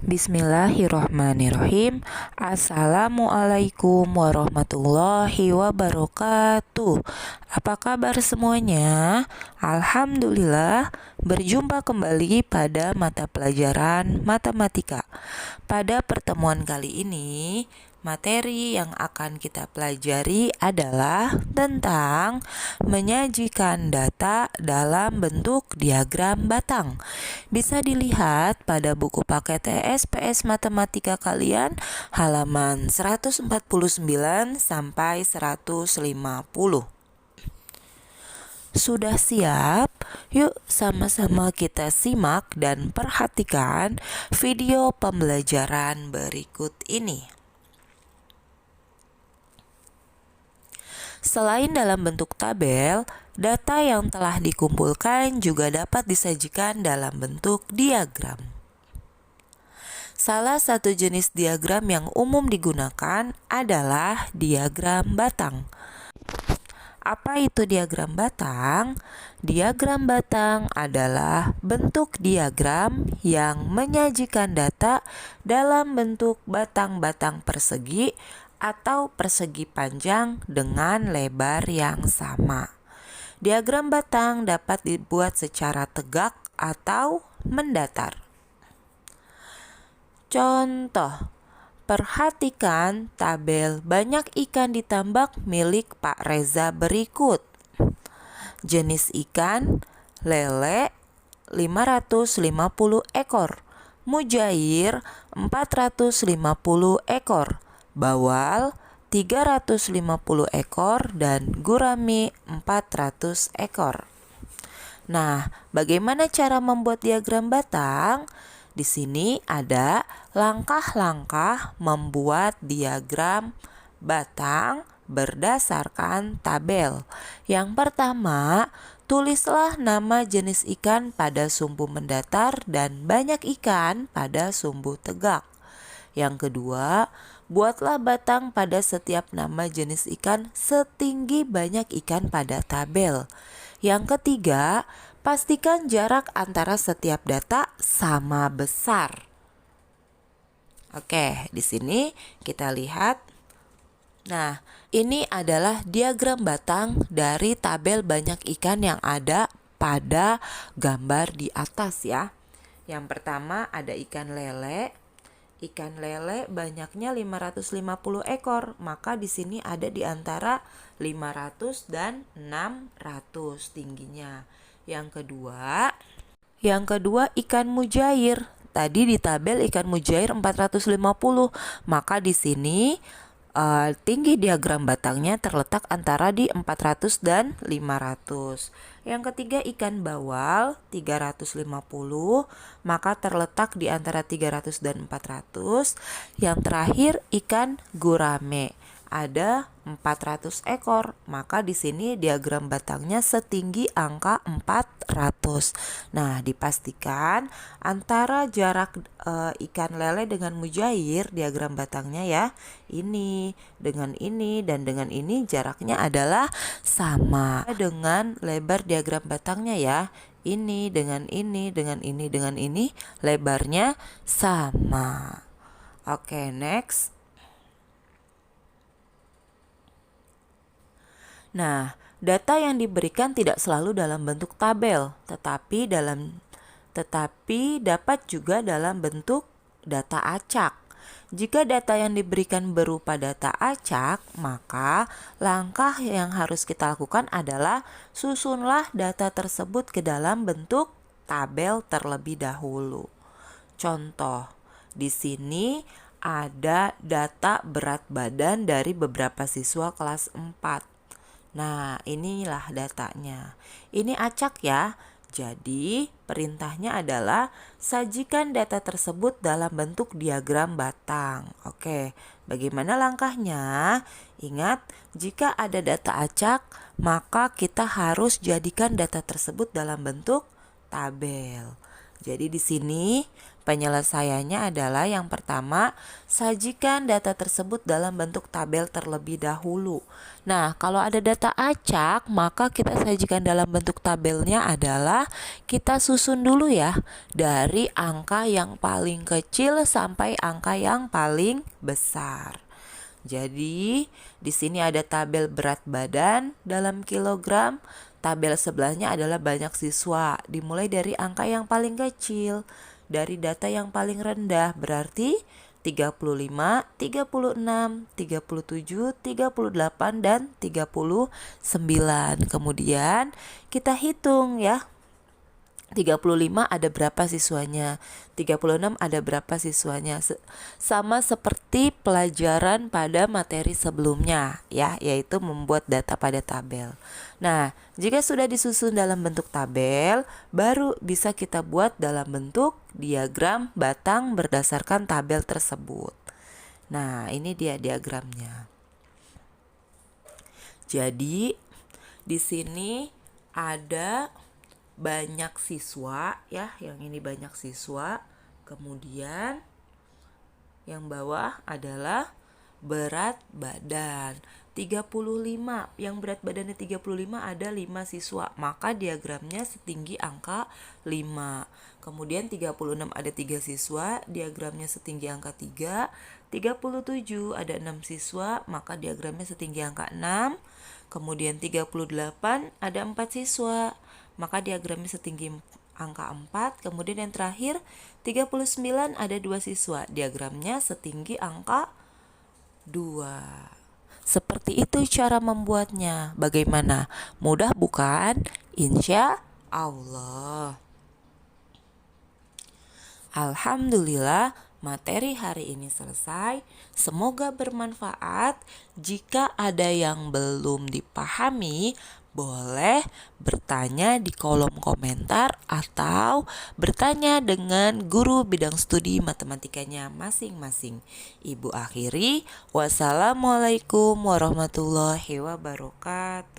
Bismillahirrohmanirrohim. Assalamualaikum warahmatullahi wabarakatuh. Apa kabar semuanya? Alhamdulillah, berjumpa kembali pada mata pelajaran matematika. Pada pertemuan kali ini, materi yang akan kita pelajari adalah tentang menyajikan data dalam bentuk diagram batang. Bisa dilihat pada buku paket SPS Matematika kalian halaman 149 sampai 150. Sudah siap? Yuk sama-sama kita simak dan perhatikan video pembelajaran berikut ini. Selain dalam bentuk tabel, data yang telah dikumpulkan juga dapat disajikan dalam bentuk diagram. Salah satu jenis diagram yang umum digunakan adalah diagram batang. Apa itu diagram batang? Diagram batang adalah bentuk diagram yang menyajikan data dalam bentuk batang-batang persegi atau persegi panjang dengan lebar yang sama. Diagram batang dapat dibuat secara tegak atau mendatar. Contoh, perhatikan tabel banyak ikan ditambak milik Pak Reza berikut. Jenis ikan, lele 550 ekor, mujair 450 ekor, bawal 350 ekor, dan gurame 400 ekor. Nah, bagaimana cara membuat diagram batang? Di sini ada langkah-langkah membuat diagram batang berdasarkan tabel. Yang pertama, tulislah nama jenis ikan pada sumbu mendatar dan banyak ikan pada sumbu tegak. Yang kedua, buatlah batang pada setiap nama jenis ikan setinggi banyak ikan pada tabel. Yang ketiga, pastikan jarak antara setiap data sama besar. Oke, di sini kita lihat. Nah, ini adalah diagram batang dari tabel banyak ikan yang ada pada gambar di atas ya. Yang pertama ada ikan lele. Ikan lele banyaknya 550 ekor, maka di sini ada di antara 500 dan 600 tingginya. Yang kedua ikan mujair. Tadi di tabel ikan mujair 450, maka di sini tinggi diagram batangnya terletak antara di 400 dan 500. Yang ketiga ikan bawal 350, maka terletak di antara 300 dan 400. Yang terakhir ikan gurame ada 400 ekor, maka di sini diagram batangnya setinggi angka 400. Nah, dipastikan antara jarak ikan lele dengan mujair diagram batangnya ya. Ini dengan ini dan dengan ini jaraknya adalah sama dengan lebar diagram batangnya ya. Ini dengan ini dengan ini dengan ini lebarnya sama. Oke, next. Nah, data yang diberikan tidak selalu dalam bentuk tabel, tetapi dapat juga dalam bentuk data acak. Jika data yang diberikan berupa data acak, maka langkah yang harus kita lakukan adalah susunlah data tersebut ke dalam bentuk tabel terlebih dahulu. Contoh, di sini ada data berat badan dari beberapa siswa kelas 4. Nah, inilah datanya. Ini acak ya. Jadi, perintahnya adalah sajikan data tersebut dalam bentuk diagram batang. Oke, bagaimana langkahnya? Ingat, jika ada data acak, maka kita harus jadikan data tersebut dalam bentuk tabel. Jadi di sini penyelesaiannya adalah yang pertama, sajikan data tersebut dalam bentuk tabel terlebih dahulu. Nah, kalau ada data acak, maka kita sajikan dalam bentuk tabelnya adalah kita susun dulu ya, dari angka yang paling kecil sampai angka yang paling besar. Jadi, di sini ada tabel berat badan dalam kilogram. Tabel sebelahnya adalah banyak siswa. Dimulai dari angka yang paling kecil, dari data yang paling rendah, berarti 35, 36, 37, 38, dan 39. Kemudian kita hitung ya. 35 ada berapa siswanya, 36 ada berapa siswanya, sama seperti pelajaran pada materi sebelumnya ya, yaitu membuat data pada tabel. Nah, jika sudah disusun dalam bentuk tabel, baru bisa kita buat dalam bentuk diagram batang berdasarkan tabel tersebut. Nah, ini dia diagramnya. Jadi, di sini ada banyak siswa ya, yang ini banyak siswa. Kemudian yang bawah adalah berat badan 35. Yang berat badannya 35 ada 5 siswa, maka diagramnya setinggi angka 5. Kemudian 36 ada 3 siswa, diagramnya setinggi angka 3. 37 ada 6 siswa, maka diagramnya setinggi angka 6. Kemudian 38 ada 4 siswa, maka diagramnya setinggi angka 4. Kemudian yang terakhir 39 ada 2 siswa, diagramnya setinggi angka 2. Seperti itu cara membuatnya. Bagaimana? Mudah bukan? Insya Allah. Alhamdulillah, materi hari ini selesai. Semoga bermanfaat. Jika ada yang belum dipahami, boleh bertanya di kolom komentar atau bertanya dengan guru bidang studi matematikanya masing-masing. Ibu akhiri, wassalamualaikum warahmatullahi wabarakatuh.